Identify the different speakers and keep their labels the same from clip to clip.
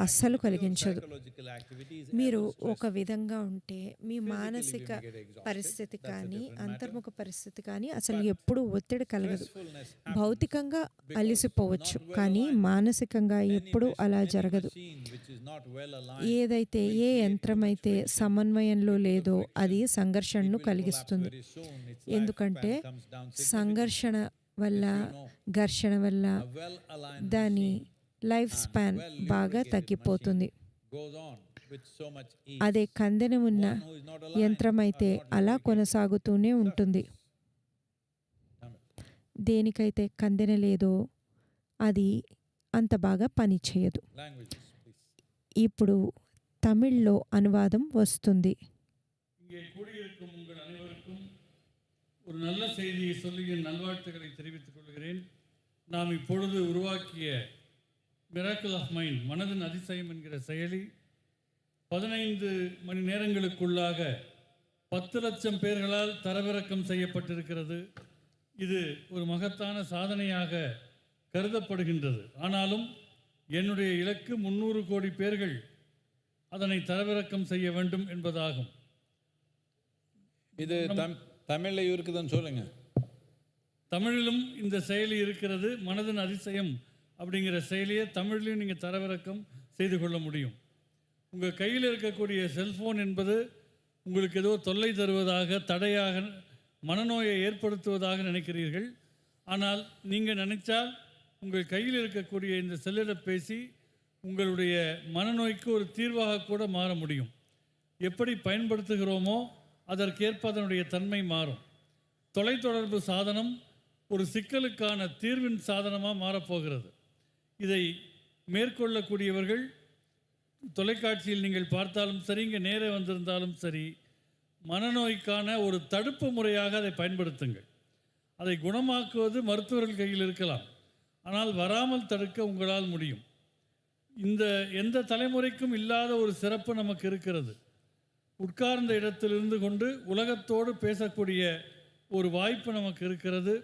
Speaker 1: అస్సలు కలిగించదు. మీరు ఒక విధంగా ఉంటే మీ మానసిక పరిస్థితి కానీ, అంతర్ముఖ పరిస్థితి కానీ అసలు ఎప్పుడూ ఒత్తిడి కలగదు. భౌతికంగా అలిసిపోవచ్చు, కానీ మానసికంగా ఎప్పుడూ అలా జరగదు. ఏదైతే ఏ యంత్రమైతే సమన్వయంలో లేదో అది సంఘర్షణను కలిగిస్తుంది. ఎందుకంటే సంఘర్షణ వల్ల, ఘర్షణ వల్ల దాని లైఫ్ స్పాన్ బాగా తగ్గిపోతుంది. అదే కందెన ఉన్న యంత్రమైతే అలా కొనసాగుతూనే ఉంటుంది. దేనికైతే కందెన లేదో అది అంత బాగా పనిచేయదు. ఇప్పుడు తమిళ్లో అనువాదం వస్తుంది.
Speaker 2: இங்கே கூடியிருக்கும் உங்கள் அனைவருக்கும் ஒரு நல்ல செய்தியை சொல்லி என் நல்வாழ்த்துக்களை தெரிவித்துக் கொள்கிறேன். நாம் இப்பொழுது உருவாக்கிய மிராக்கிள் ஆஃப் மைண்ட், மனதின் அதிசயம் என்கிற செயலி 15 மணி நேரங்களுக்குள்ளாக 10 லட்சம் பேர்களால் தரவிறக்கம் செய்யப்பட்டிருக்கிறது. இது ஒரு மகத்தான சாதனையாக கருதப்படுகின்றது. ஆனாலும் என்னுடைய இலக்கு 300 கோடி பேர்கள் அதனை தரவிறக்கம் செய்ய வேண்டும் என்பதாகும்.
Speaker 3: இது தமிழ்ல இருக்குதுன்னு சொல்லுங்க.
Speaker 2: தமிழிலும் இந்த செயலி இருக்கிறது. மனதின் அதிசயம் அப்படிங்கிற செயலியை தமிழ்லையும் நீங்கள் தரவிறக்கம் செய்து கொள்ள முடியும். உங்கள் கையில் இருக்கக்கூடிய செல்ஃபோன் என்பது உங்களுக்கு ஏதோ தொல்லை தருவதாக, தடையாக, மனநோயை ஏற்படுத்துவதாக நினைக்கிறீர்கள். ஆனால் நீங்கள் நினைச்சால் உங்கள் கையில் இருக்கக்கூடிய இந்த செல்லிடப்பேசி உங்களுடைய மனநோய்க்கு ஒரு தீர்வாக கூட மாற முடியும். எப்படி பயன்படுத்துகிறோமோ அதற்கேற்ப அதனுடைய தன்மை மாறும். தொலைத்தொடர்பு சாதனம் ஒரு சிக்கலுக்கான தீர்வின் சாதனமாக மாறப்போகிறது. இதை மேற்கொள்ளக்கூடியவர்கள் தொலைக்காட்சியில் நீங்கள் பார்த்தாலும் சரி, இங்கே நேரே வந்திருந்தாலும் சரி, மனநோய்க்கான ஒரு தடுப்பு முறையாக அதை பயன்படுத்துங்கள். அதை குணமாக்குவது மருத்துவர்கள் கையில் இருக்கலாம், ஆனால் வராமல் தடுக்க உங்களால் முடியும். இந்த எந்த தலைமுறைக்கும் இல்லாத ஒரு சிறப்பு நமக்கு இருக்கிறது. உட்கார்ந்த இடத்திலிருந்து கொண்டு உலகத்தோடு பேசக்கூடிய ஒரு வாய்ப்பு நமக்கு இருக்கிறது.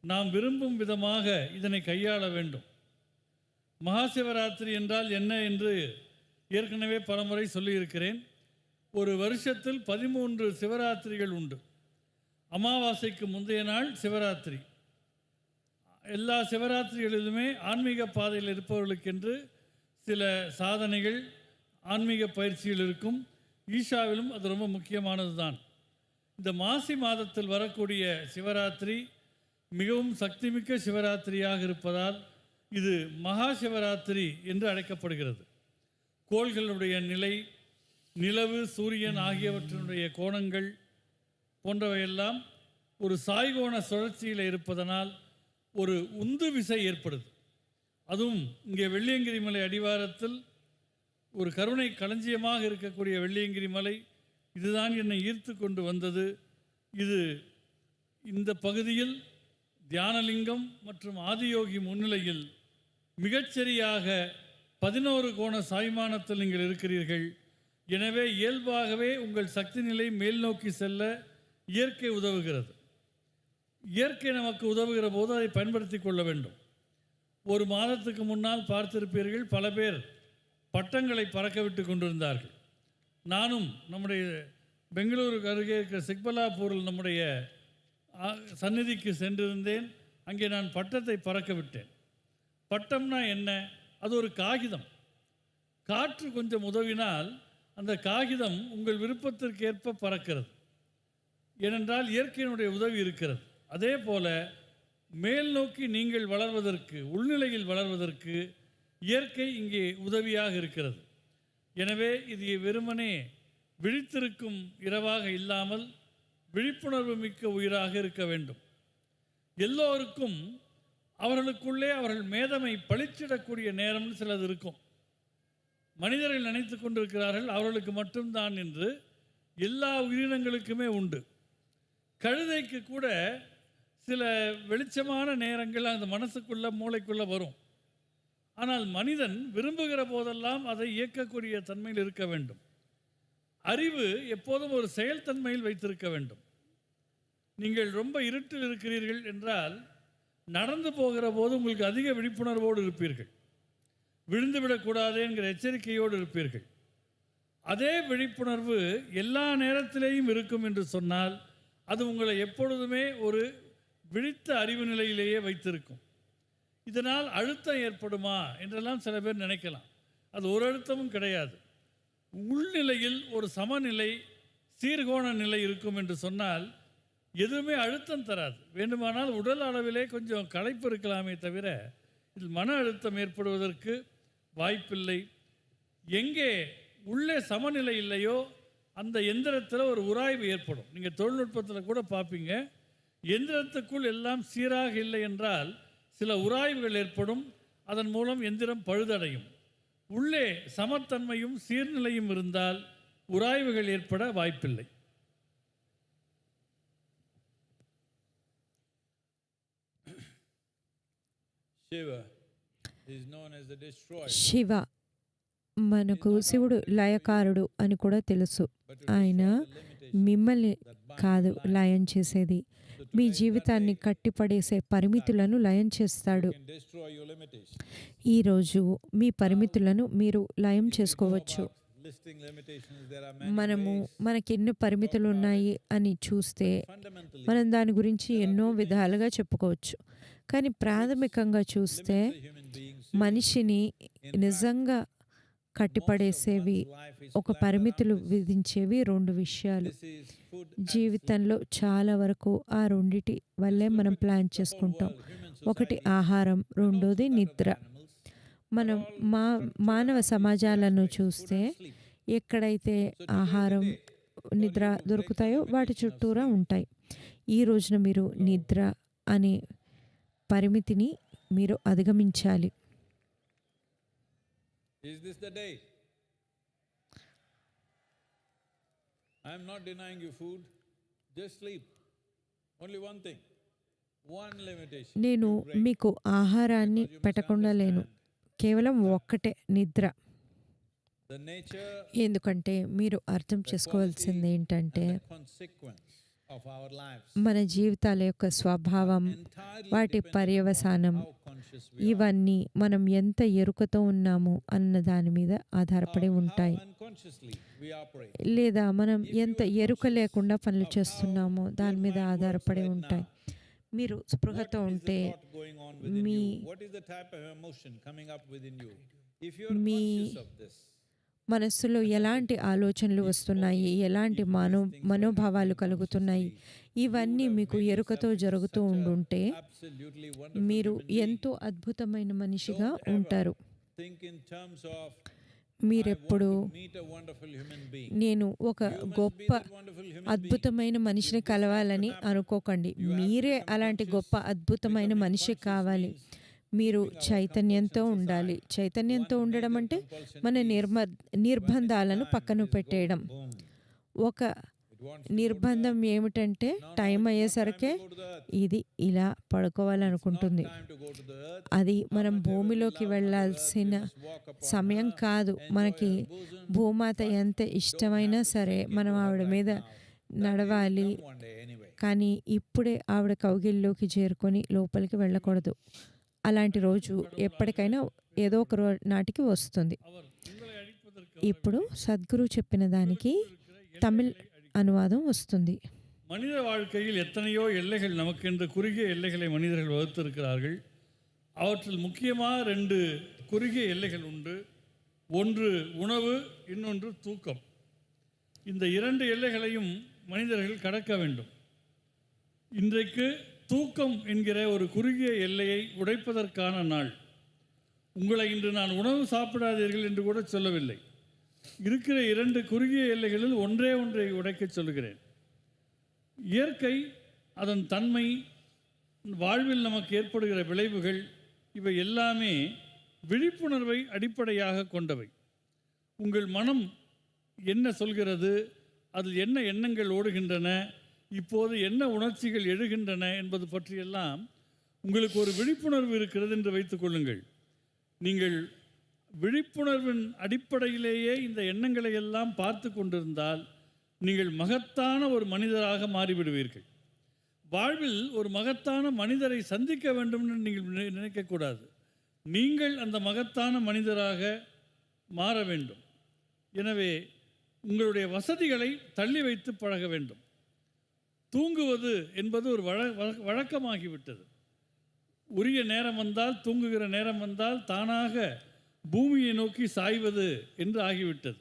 Speaker 2: நாம் விரும்பும் விதமாக இதனை கையாள வேண்டும். மகாசிவராத்திரி என்றால் என்ன என்று ஏற்கனவே பலமுறை சொல்லியிருக்கிறேன். ஒரு வருஷத்தில் 13 சிவராத்திரிகள் உண்டு. அமாவாசைக்கு முந்தைய நாள் சிவராத்திரி. எல்லா சிவராத்திரிகளிலுமே ஆன்மீக பாதையில் இருப்பவர்களுக்கென்று சில சாதனைகள், ஆன்மீக பயிற்சிகள் இருக்கும். ஈஷாவிலும் அது ரொம்ப முக்கியமானது தான். இந்த மாசி மாதத்தில் வரக்கூடிய சிவராத்திரி மிகவும் சக்திமிக்க சிவராத்திரியாக இருப்பதால் இது மகா சிவராத்திரி என்று அழைக்கப்படுகிறது. கோள்களுடைய நிலை, நிலவு, சூரியன் ஆகியவற்றினுடைய கோணங்கள் போன்றவையெல்லாம் ஒரு சாய்கோண சுழற்சியில் இருப்பதனால் ஒரு உந்து விசை ஏற்படுது. அதுவும் இங்கே வெள்ளியங்கிரி மலை அடிவாரத்தில் ஒரு கருணை களஞ்சியமாக இருக்கக்கூடிய வெள்ளியங்கிரி மலை இதுதான் என்னை ஈர்த்து கொண்டு வந்தது. இது இந்த பகுதியில் தியானலிங்கம் மற்றும் ஆதியோகி முன்னிலையில் மிகச்சரியாக 11 கோண சாய்மானத்தில் நீங்கள் இருக்கிறீர்கள். எனவே இயல்பாகவே உங்கள் சக்தி நிலை மேல் நோக்கி செல்ல இயற்கை உதவுகிறது. இயற்கை நமக்கு உதவுகிற போது அதை பயன்படுத்தி கொள்ள வேண்டும். ஒரு மாதத்துக்கு முன்னால் பார்த்திருப்பீர்கள், பல பேர் பட்டங்களை பறக்க விட்டு கொண்டிருந்தார்கள். நானும் நம்முடைய பெங்களூருக்கு அருகே இருக்கிற சிக்பலாப்பூரில் நம்முடைய சந்நிதிக்கு சென்றிருந்தேன். அங்கே நான் பட்டத்தை பறக்க விட்டேன். பட்டம்னா என்ன? அது ஒரு காகிதம். காற்று கொஞ்சம் உதவினால் அந்த காகிதம் உங்கள் விருப்பத்திற்கேற்ப பறக்கிறது. ஏனென்றால் இயற்கையினுடைய உதவி இருக்கிறது. அதே போல மேல் நோக்கி நீங்கள் வளர்வதற்கு, உள்நிலையில் வளர்வதற்கு இயற்கை இங்கே உதவியாக இருக்கிறது. எனவே இது வெறுமனே விழித்திருக்கும் இரவாக இல்லாமல் விழிப்புணர்வு மிக்க உயிராக இருக்க வேண்டும். எல்லோருக்கும் அவர்களுக்குள்ளே அவர்கள் மேதமை பளிச்சிடக்கூடிய நேரம்னு சிலது இருக்கும். மனிதர்கள் நினைத்து கொண்டிருக்கிறார்கள் அவர்களுக்கு மட்டும்தான் என்று. எல்லா உயிரினங்களுக்குமே உண்டு. கழுதைக்கு கூட சில வெளிச்சமான நேரங்கள் அந்த மனசுக்குள்ளே, மூளைக்குள்ளே வரும். ஆனால் மனிதன் விரும்புகிற போதெல்லாம் அதை இயக்கக்கூடிய தன்மையில் இருக்க வேண்டும். அறிவு எப்போதும் ஒரு செயல்தன்மையில் வைத்திருக்க வேண்டும். நீங்கள் ரொம்ப இருட்டில் இருக்கிறீர்கள் என்றால் நடந்து போகிற போது உங்களுக்கு அதிக விழிப்புணர்வோடு இருப்பீர்கள். விழுந்துவிடக்கூடாது என்கிற எச்சரிக்கையோடு இருப்பீர்கள். அதே விழிப்புணர்வு எல்லா நேரத்திலேயும் இருக்கும் என்று சொன்னால் அது உங்களை எப்பொழுதுமே ஒரு விழித்த அறிவு நிலையிலேயே வைத்திருக்கும். இதனால் அழுத்தம் ஏற்படுமா என்றெல்லாம் சில பேர் நினைக்கலாம். அது ஒரு அழுத்தமும் கிடையாது. உள்நிலையில் ஒரு சமநிலை, சீர்கோண நிலை இருக்கும் என்று சொன்னால் எதுவுமே அழுத்தம் தராது. வேண்டுமானால் உடல் அளவிலே கொஞ்சம் களைப்பு இருக்கலாமே தவிர இதில் மன அழுத்தம் ஏற்படுவதற்கு வாய்ப்பில்லை. எங்கே உள்ளே சமநிலை இல்லையோ அந்த எந்திரத்தில் ஒரு உராய்வு ஏற்படும். நீங்கள் தொழில்நுட்பத்தில் கூட பார்ப்பீங்க, எந்திரத்துக்குள் எல்லாம் சீராக இல்லை என்றால் சில உராய்வுகள் ஏற்படும். அதன் மூலம் எந்திரம் பழுதடையும். உள்ளே சமத்தன்மையும் சீர்நிலையும் இருந்தால் உராய்வுகள் ஏற்பட வாய்ப்பில்லை.
Speaker 1: శివ మనకు శివుడు లయకారుడు అని కూడా తెలుసు. ఆయన మిమ్మల్ని కాదు లయం చేసేది, మీ జీవితాన్ని కట్టిపడేసే పరిమితులను లయం చేస్తాడు. ఈరోజు మీ పరిమితులను మీరు లయం చేసుకోవచ్చు. మనకి ఎన్నో పరిమితులు ఉన్నాయి అని చూస్తే మనం దాని గురించి ఎన్నో విధాలుగా చెప్పుకోవచ్చు. కానీ ప్రాథమికంగా చూస్తే మనిషిని నిజంగా కట్టిపడేసేవి, ఒక పరిమితులు విధించేవి రెండు విషయాలు. జీవితంలో చాలా వరకు ఆ రెండిటి వల్లే మనం ప్లాన్ చేసుకుంటాం. ఒకటి ఆహారం, రెండోది నిద్ర. మనం మానవ సమాజాలను చూస్తే ఎక్కడైతే ఆహారం, నిద్ర దొరుకుతాయో వాటి చుట్టూరా ఉంటాయి. ఈ రోజున మీరు నిద్ర అనే పరిమితిని మీరు అధిగమించాలి.
Speaker 3: Is this the day? I am not denying you food, just sleep. Only one thing, one limitation.
Speaker 1: నేను మీకు ఆహారాన్ని పెట్టకుండా లేను, కేవలం ఒక్కటే, నిద్ర. ఎందుకంటే మీరు అర్థం చేసుకోవాల్సింది ఏంటంటే మన జీవితాల యొక్క స్వభావం, వాటి పర్యవసానం, ఇవన్నీ మనం ఎంత ఎరుకతో ఉన్నాము అన్న దాని మీద ఆధారపడి ఉంటాయి. లేదా మనం ఎంత ఎరుక లేకుండా పనులు చేస్తున్నామో దాని మీద ఆధారపడి ఉంటాయి. మీరు స్పృహతో ఉంటే మీ మనస్సులో ఎలాంటి ఆలోచనలు వస్తున్నాయి, ఎలాంటి మనోభావాలు కలుగుతున్నాయి, ఇవన్నీ మీకు ఎరుకతో జరుగుతూ ఉండుంటే మీరు ఎంతో అద్భుతమైన మనిషిగా ఉంటారు. మీరెప్పుడు నేను ఒక గొప్ప అద్భుతమైన మనిషిని కలవాలని అనుకోకండి. మీరే అలాంటి గొప్ప అద్భుతమైన మనిషి కావాలి. మీరు చైతన్యంతో ఉండాలి. చైతన్యంతో ఉండడం అంటే మన నిర్బంధాలను పక్కన పెట్టేయడం. ఒక నిర్బంధం ఏమిటంటే టైం అయ్యేసరికే ఇది ఇలా పడుకోవాలనుకుంటుంది. అది మనం భూమిలోకి వెళ్ళాల్సిన సమయం కాదు. మనకి భూమాత ఎంత ఇష్టమైనా సరే మనం ఆవిడ మీద నడవాలి. కానీ ఇప్పుడే ఆవిడ కౌగిల్లోకి చేరుకొని లోపలికి వెళ్ళకూడదు. అలాంటి రోజు ఎప్పటికైనా ఏదో ఒక నాటికి వస్తుంది. ఇప్పుడు సద్గురు చెప్పిన దానికి తమిళ్ అనువాదం వస్తుంది.
Speaker 2: மனித வாழ்க்கையில் எத்தனையோ எல்லைகள் நமக்கென்று குறுகிய எல்லைகளை மனிதர்கள் வகுத்திருக்கிறார்கள். அவற்றில் முக்கியமாக 2 குறுகிய எல்லைகள் உண்டு. ஒன்று உணவு, இன்னொன்று தூக்கம். இந்த 2 எல்லைகளையும் மனிதர்கள் கடக்க வேண்டும். இன்றைக்கு தூக்கம் என்கிற ஒரு குறுகிய எல்லையை உடைப்பதற்கான நாள். உங்களை இன்று நான் உணவு சாப்பிடாதீர்கள் என்று கூட சொல்லவில்லை. இருக்கிற 2 குறுகிய எல்லைகளில் ஒன்றை உடைக்க சொல்லுகிறேன். இயற்கை, அதன் தன்மை, வாழ்வில் நமக்கு ஏற்படுகிற விளைவுகள், இவை எல்லாமே விழிப்புணர்வை அடிப்படையாக கொண்டவை. உங்கள் மனம் என்ன சொல்கிறது, அதில் என்ன எண்ணங்கள் ஓடுகின்றன, இப்போது என்ன உணர்ச்சிகள் எழுகின்றன என்பது பற்றியெல்லாம் உங்களுக்கு ஒரு விழிப்புணர்வு இருக்கிறது என்று வைத்துக்கொள்ளுங்கள். நீங்கள் விழிப்புணர்வின் அடிப்படையிலேயே இந்த எண்ணங்களை எல்லாம் பார்த்து கொண்டிருந்தால் நீங்கள் மகத்தான ஒரு மனிதராக மாறிவிடுவீர்கள். வாழ்வில் ஒரு மகத்தான மனிதரை சந்திக்க வேண்டும் என்று நீங்கள் நினைக்கக்கூடாது. நீங்கள் அந்த மகத்தான மனிதராக மாற வேண்டும். எனவே உங்களுடைய வசதிகளை தள்ளி வைத்து பழக வேண்டும். தூங்குவது என்பது ஒரு வழக்கமாகிவிட்டது. உரிய நேரம் வந்தால், தூங்குகிற நேரம் வந்தால் தானாக பூமியை நோக்கி சாய்வது என்று ஆகிவிட்டது.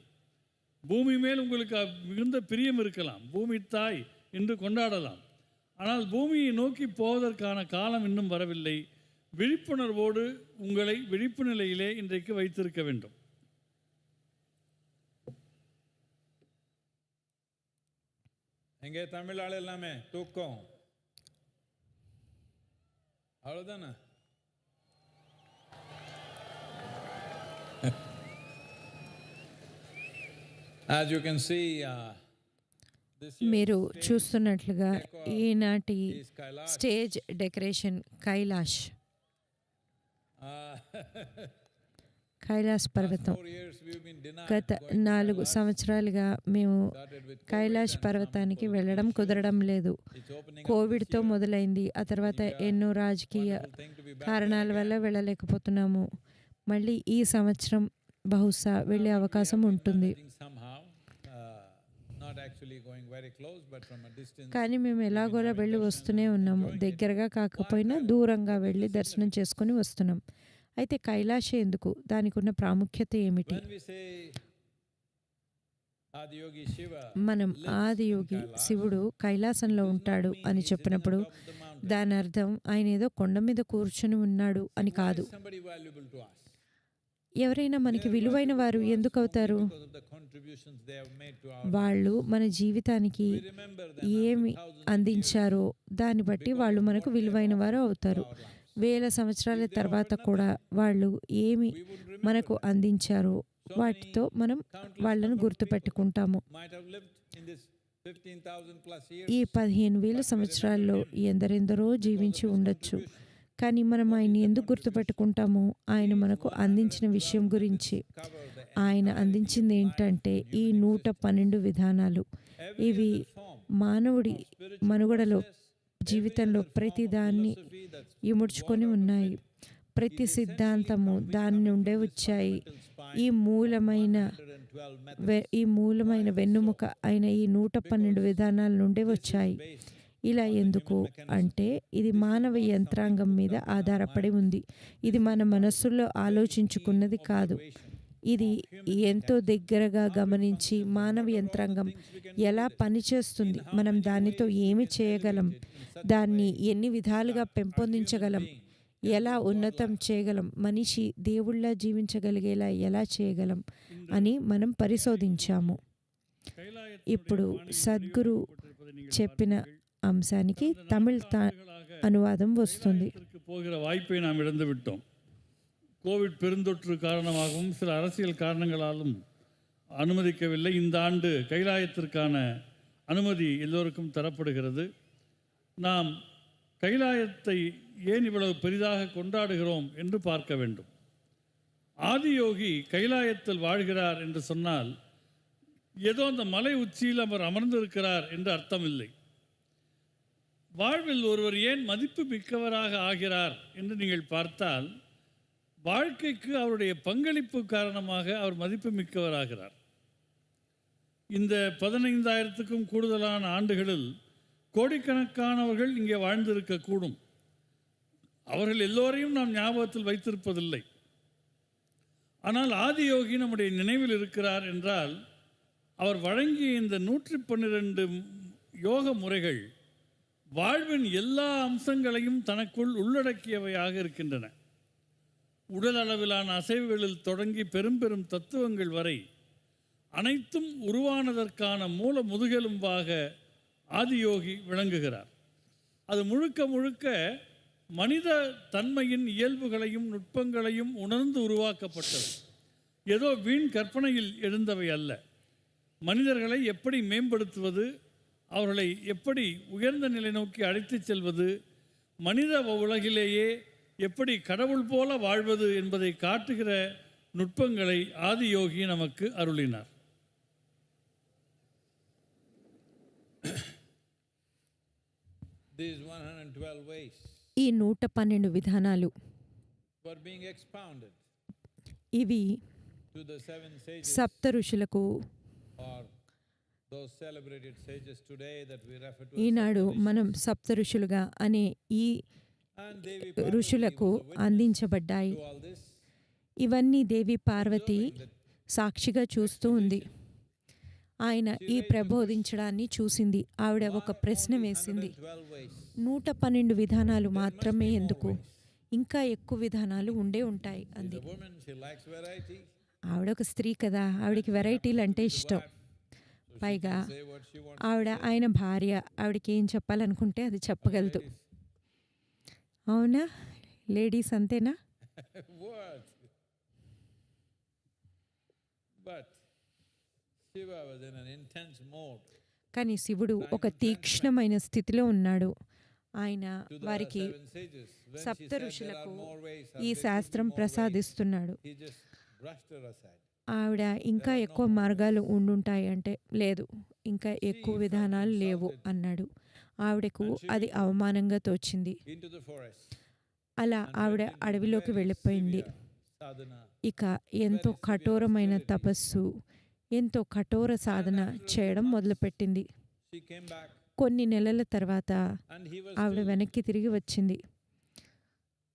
Speaker 2: பூமி மேல் உங்களுக்கு மிகுந்த பிரியம் இருக்கலாம், பூமி தாய் என்று கொண்டாடலாம். ஆனால் பூமியை நோக்கி போவதற்கான காலம் இன்னும் வரவில்லை. விழிப்புணர்வோடு உங்களை விழிப்பு நிலையிலே இன்றைக்கு வைத்திருக்க வேண்டும்.
Speaker 3: எங்கே தமிழ் ஆள் எல்லாமே தூக்கம், அவ்வளோதானே? As you can see,
Speaker 1: మీరు చూస్తున్నట్లుగా ఈనాటి స్టేజ్ డెకరేషన్ కైలాష్ కైలాస్ పర్వతం. గత 4 సంవత్సరాలుగా మేము కైలాష్ పర్వతానికి వెళ్ళడం కుదరడం లేదు. కోవిడ్తో మొదలైంది. ఆ తర్వాత ఎన్నో రాజకీయ కారణాల వల్ల వెళ్ళలేకపోతున్నాము. మళ్ళీ ఈ సంవత్సరం బహుశా వెళ్ళే అవకాశం ఉంటుంది. కానీ మేము ఎలాగోలా వెళ్ళి వస్తూనే ఉన్నాము. దగ్గరగా కాకపోయినా దూరంగా వెళ్ళి దర్శనం చేసుకుని వస్తున్నాం. అయితే కైలాష్ ఎందుకు, దానికి ఉన్న ప్రాముఖ్యత ఏమిటి? మనం ఆదియోగి శివుడు కైలాసంలో ఉంటాడు అని చెప్పినప్పుడు దాని అర్థం ఆయన ఏదో కొండ మీద కూర్చొని ఉన్నాడు అని కాదు. ఎవరైనా మనకి విలువైన వారు ఎందుకు అవుతారు? వాళ్ళు మన జీవితానికి ఏమి అందించారో దాన్ని బట్టి వాళ్ళు మనకు విలువైన వారు అవుతారు. వేల సంవత్సరాల తర్వాత కూడా వాళ్ళు ఏమి మనకు అందించారో వాటితో మనం వాళ్ళను గుర్తుపెట్టుకుంటాము. ఈ 15,000 సంవత్సరాల్లో ఎందరెందరో జీవించి ఉండొచ్చు. కానీ మనం ఆయన్ని ఎందుకు గుర్తుపెట్టుకుంటాము? ఆయన మనకు అందించిన విషయం గురించి. ఆయన అందించింది ఏంటంటే ఈ 112 విధానాలు. ఇవి మానవుడి మనుగడలో, జీవితంలో ప్రతి దాన్ని ఇముడ్చుకొని ఉన్నాయి. ప్రతి సిద్ధాంతము దాని నుండే వచ్చాయి. ఈ మూలమైన వెన్నుముక అయిన ఈ 112 విధానాల నుండే వచ్చాయి. ఇలా ఎందుకు అంటే ఇది మానవ యంత్రాంగం మీద ఆధారపడి ఉంది. ఇది మన మనస్సులో ఆలోచించుకున్నది కాదు. ఇది ఎంతో దగ్గరగా గమనించి మానవ యంత్రాంగం ఎలా పనిచేస్తుంది, మనం దానితో ఏమి చేయగలం, దాన్ని ఎన్ని విధాలుగా పెంపొందించగలం, ఎలా ఉన్నతం చేయగలం, మనిషి దేవుళ్ళ జీవించగలిగేలా ఎలా చేయగలం అని మనం పరిశోధించాము. ఇప్పుడు సద్గురు చెప్పిన అంశానికి తమిళ్ అనువాదం వస్తుంది.
Speaker 2: போகிற வாய்ப்பை நாம் இழந்து விட்டோம். கோவிட் பெருந்தொற்று காரணமாகவும் சில அரசியல் காரணங்களாலும் அனுமதிக்கவில்லை. இந்த ஆண்டு கைலாயத்திற்கான அனுமதி எல்லோருக்கும் தரப்படுகிறது. நாம் கைலாயத்தை ஏன் இவ்வளவு பெரிதாக கொண்டாடுகிறோம் என்று பார்க்க வேண்டும். ஆதியோகி கைலாயத்தில் வாழ்கிறார் என்று சொன்னால் ஏதோ அந்த மலை உச்சியில் அவர் அமர்ந்திருக்கிறார் என்று அர்த்தமில்லை. வாழ்வில் ஒருவர் ஏன் மதிப்பு மிக்கவராக ஆகிறார் என்று நீங்கள் பார்த்தால் வாழ்க்கைக்கு அவருடைய பங்களிப்பு காரணமாக அவர் மதிப்பு மிக்கவராகிறார். இந்த 15,000க்கும் கூடுதலான ஆண்டுகளில் கோடிக்கணக்கானவர்கள் இங்கே வாழ்ந்திருக்கக்கூடும். அவர்கள் எல்லோரையும் நாம் ஞாபகத்தில் வைத்திருப்பதில்லை. ஆனால் ஆதியோகி நம்முடைய நினைவில் இருக்கிறார் என்றால் அவர் வழங்கிய இந்த 112 யோக முறைகள் வாழ்வின் எல்லா அம்சங்களையும் தனக்குள் உள்ளடக்கியவையாக இருக்கின்றன. உடல் அளவிலான அசைவுகளில் தொடங்கி பெரும் பெரும் தத்துவங்கள் வரை அனைத்தும் உருவானதற்கான மூல முதுகெலும்பாக ஆதியோகி விளங்குகிறார். அது முழுக்க முழுக்க மனித தன்மையின் இயல்புகளையும் நுட்பங்களையும் உணர்ந்து உருவாக்கப்பட்டது. ஏதோ வீண் கற்பனையில் எழுந்தவை அல்ல. மனிதர்களை எப்படி மேம்படுத்துவது, அவர்களை எப்படி உயர்ந்த நிலை நோக்கி அழைத்துச் செல்வது, மனித உலகிலேயே எப்படி கடவுள் போல வாழ்வது என்பதை காட்டுகிற நுட்பங்களை ஆதியோகி நமக்கு அருளினார்.
Speaker 1: ఈ 112 విధానాలు
Speaker 3: were being expounded
Speaker 1: ఇవి
Speaker 3: to the seven sages
Speaker 1: సప్త ఋషులకు
Speaker 3: or those celebrated sages today that we refer to as
Speaker 1: Eenadu
Speaker 3: Saptarishi.
Speaker 1: మనం సప్త ఋషులుగా అనే ఈ
Speaker 3: And Devi Parvati
Speaker 1: ఋషులకు
Speaker 3: was a witness
Speaker 1: అందించబడ్డాయి.
Speaker 3: to all this,
Speaker 1: ఇవన్నీ దేవి పార్వతి
Speaker 3: observing that
Speaker 1: సాక్షిగా చూస్తూ ఉంది. ఆయన ఈ ప్రబోధించడాన్ని చూసింది. ఆవిడ ఒక ప్రశ్న
Speaker 3: only
Speaker 1: వేసింది.
Speaker 3: 112 ways.
Speaker 1: 112 విధానాలు మాత్రమే ఎందుకు, ఇంకా ఎక్కువ విధానాలు ఉండే ఉంటాయి
Speaker 3: She's
Speaker 1: అంది.
Speaker 3: a woman, she likes variety.
Speaker 1: ఆవిడ ఒక స్త్రీ కదా, ఆవిడకి వెరైటీలు అంటే ఇష్టం.
Speaker 3: So she
Speaker 1: పైగా
Speaker 3: can say what she wants.
Speaker 1: ఆవిడ ఆయన భార్య, ఆవిడకి ఏం చెప్పాలనుకుంటే అది చెప్పగలదు. అవునా లేడీస్ అంతేనా?
Speaker 3: What? But Shiva was in an intense mode.
Speaker 1: కానీ శివుడు ఒక తీక్ష్ణమైన స్థితిలో ఉన్నాడు. ఆయన
Speaker 3: To the
Speaker 1: వారికి
Speaker 3: seven sages, when she
Speaker 1: సప్త
Speaker 3: said there
Speaker 1: ఋషులకు
Speaker 3: are more ways, or
Speaker 1: ఈ
Speaker 3: there should be
Speaker 1: శాస్త్రం
Speaker 3: more ways,
Speaker 1: ప్రసాదిస్తున్నాడు.
Speaker 3: he just brushed her aside.
Speaker 1: ఆవిడ ఇంకా ఎక్కువ మార్గాలు ఉండుంటాయి అంటే లేదు, ఇంకా ఎక్కువ విధానాలు లేవు అన్నాడు. ఆవిడకు అది అవమానంగా తోచింది.
Speaker 3: Into the forest.
Speaker 1: అలా ఆవిడ అడవిలోకి వెళ్ళిపోయింది.
Speaker 3: Sadhana.
Speaker 1: ఇక ఎంతో కఠోరమైన తపస్సు, ఎంతో కఠోర సాధన చేయడం మొదలుపెట్టింది.
Speaker 3: She came back
Speaker 1: కొన్ని నెలల తర్వాత
Speaker 3: and he was
Speaker 1: ఆవిడ
Speaker 3: still
Speaker 1: వెనక్కి తిరిగి వచ్చింది.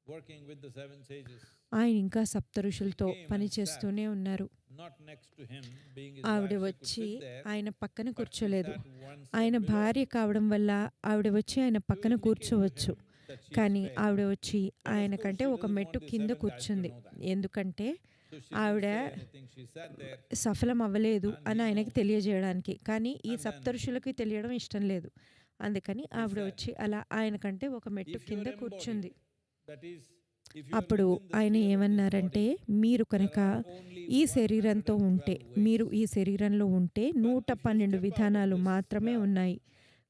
Speaker 3: working with the seven sages.
Speaker 1: ఆయన ఇంకా సప్త ఋషులతో పనిచేస్తూనే ఉన్నారు.
Speaker 3: Not next to him, being his
Speaker 1: ఆవిడ
Speaker 3: wife, she could
Speaker 1: వచ్చి
Speaker 3: sit there,
Speaker 1: ఆయన పక్కన
Speaker 3: but she
Speaker 1: కూర్చోలేదు.
Speaker 3: sat one step
Speaker 1: ఆయన
Speaker 3: below
Speaker 1: భార్య కావడం వల్ల ఆవిడ వచ్చి ఆయన
Speaker 3: to
Speaker 1: పక్కన
Speaker 3: indicate to
Speaker 1: కూర్చోవచ్చు.
Speaker 3: him that she is
Speaker 1: కానీ
Speaker 3: fair.
Speaker 1: ఆవిడ వచ్చి ఆయన
Speaker 3: course
Speaker 1: కంటే
Speaker 3: she
Speaker 1: ఒక
Speaker 3: doesn't
Speaker 1: మెట్టు
Speaker 3: want the
Speaker 1: కింద
Speaker 3: seven guys to
Speaker 1: కూర్చుంది.
Speaker 3: know that.
Speaker 1: ఎందుకంటే
Speaker 3: So she
Speaker 1: ఆవిడ
Speaker 3: didn't say anything. She sat there.
Speaker 1: సఫలం అవ్వలేదు
Speaker 3: And
Speaker 1: అని
Speaker 3: he
Speaker 1: ఆయనకి
Speaker 3: knows.
Speaker 1: తెలియజేయడానికి. కానీ ఈ
Speaker 3: And then-
Speaker 1: సప్తఋషులకి తెలియడం ఇష్టం లేదు. అందుకని ఆవిడ
Speaker 3: said,
Speaker 1: వచ్చి అలా ఆయన కంటే ఒక మెట్టు
Speaker 3: If you
Speaker 1: కింద
Speaker 3: are
Speaker 1: కూర్చుంది.
Speaker 3: embodied, that is, if you are
Speaker 1: అప్పుడు
Speaker 3: within the
Speaker 1: ఆయన
Speaker 3: sphere of this
Speaker 1: ఏమన్నారంటే,
Speaker 3: body,
Speaker 1: మీరు కనుక
Speaker 3: there are only
Speaker 1: ఈ శరీరంతో ఉంటే,
Speaker 3: 112 ways.
Speaker 1: మీరు ఈ శరీరంలో ఉంటే 112 విధానాలు మాత్రమే ఉన్నాయి.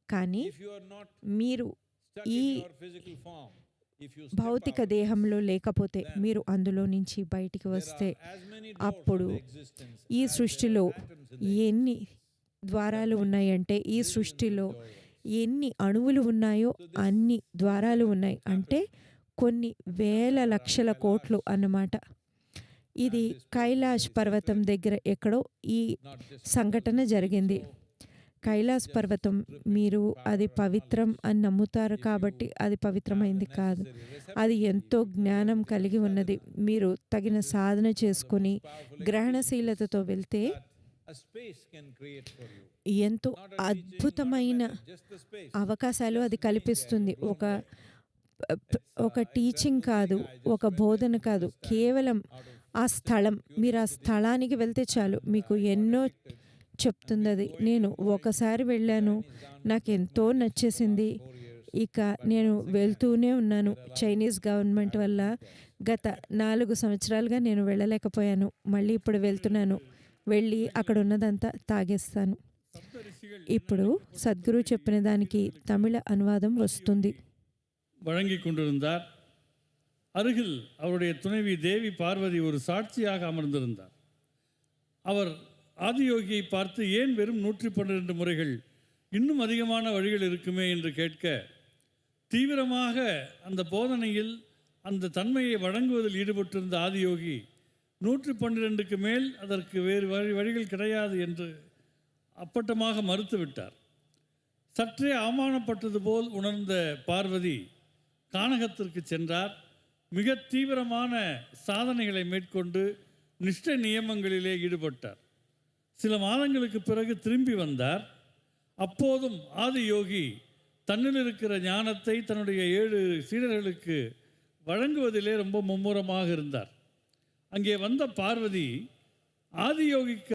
Speaker 1: కానీ
Speaker 3: If you are not
Speaker 1: మీరు
Speaker 3: stuck
Speaker 1: ఈ
Speaker 3: in your physical form, if you step
Speaker 1: భౌతిక
Speaker 3: out,
Speaker 1: దేహంలో లేకపోతే, మీరు అందులో నుంచి బయటికి
Speaker 3: there
Speaker 1: వస్తే,
Speaker 3: are as many doors
Speaker 1: అప్పుడు
Speaker 3: of existence
Speaker 1: ఈ
Speaker 3: as there
Speaker 1: సృష్టిలో
Speaker 3: are atoms in the
Speaker 1: ఎన్ని ద్వారాలు ఉన్నాయంటే, ఈ సృష్టిలో ఎన్ని అణువులు ఉన్నాయో అన్ని ద్వారాలు ఉన్నాయి. అంటే కొన్ని వేల లక్షల కోట్లు అన్నమాట. ఇది కైలాష్ పర్వతం దగ్గర ఎక్కడో ఈ
Speaker 3: not just
Speaker 1: సంఘటన జరిగింది. కైలాస్ పర్వతం, మీరు అది పవిత్రం అని నమ్ముతారు కాబట్టి అది పవిత్రమైంది కాదు. అది ఎంతో జ్ఞానం కలిగి ఉన్నది. మీరు తగిన సాధన చేసుకొని గ్రహణశీలతతో వెళ్తే
Speaker 3: a space can create for you.
Speaker 1: ఎంతో
Speaker 3: Not a teaching, not a
Speaker 1: అద్భుతమైన
Speaker 3: message, just the space.
Speaker 1: అవకాశాలు అది కల్పిస్తుంది. ఒక టీచింగ్ కాదు, ఒక బోధన కాదు, కేవలం ఆ స్థలం, మీరు ఆ స్థలానికి వెళ్తే చాలు, మీకు ఎన్నో చెప్తుంది అది. నేను ఒకసారి వెళ్ళాను, నాకు ఎంతో నచ్చేసింది. ఇక నేను వెళ్తూనే ఉన్నాను. చైనీస్ గవర్నమెంట్ వల్ల గత 4 సంవత్సరాలుగా నేను వెళ్ళలేకపోయాను. మళ్ళీ ఇప్పుడు వెళ్తున్నాను. వెళ్ళి అక్కడ ఉన్నదంతా తాగేస్తాను. ఇప్పుడు సద్గురు చెప్పిన దానికి తమిళ అనువాదం వస్తుంది.
Speaker 2: வழங்கி கொண்டிருந்தார். அருகில் அவருடைய துணைவி தேவி பார்வதி ஒரு சாட்சியாக அமர்ந்திருந்தார். அவர் ஆதியோகியை பார்த்து, ஏன் வெறும் 112 முறைகள், இன்னும் அதிகமான வழிகள் இருக்குமே என்று கேட்க, தீவிரமாக அந்த போதனையில் அந்த தன்மையை வழங்குவதில் ஈடுபட்டிருந்த ஆதியோகி 112க்கு மேல் அதற்கு வேறு வழிகள் கிடையாது என்று அப்பட்டமாக மறுத்துவிட்டார். சற்றே அவமானப்பட்டது போல் உணர்ந்த பார்வதி கானகத்திற்கு சென்றார். மிக தீவிரமான சாதனைகளை மேற்கொண்டு நிஷ்ட நியமங்களிலே ஈடுபட்டார். சில மாதங்களுக்கு பிறகு திரும்பி வந்தார். அப்போதும் ஆதியோகி தன்னில் இருக்கிற ஞானத்தை தன்னுடைய 7 சீடர்களுக்கு வழங்குவதிலே ரொம்ப மும்முரமாக இருந்தார். அங்கே வந்த பார்வதி ஆதியோகிக்கு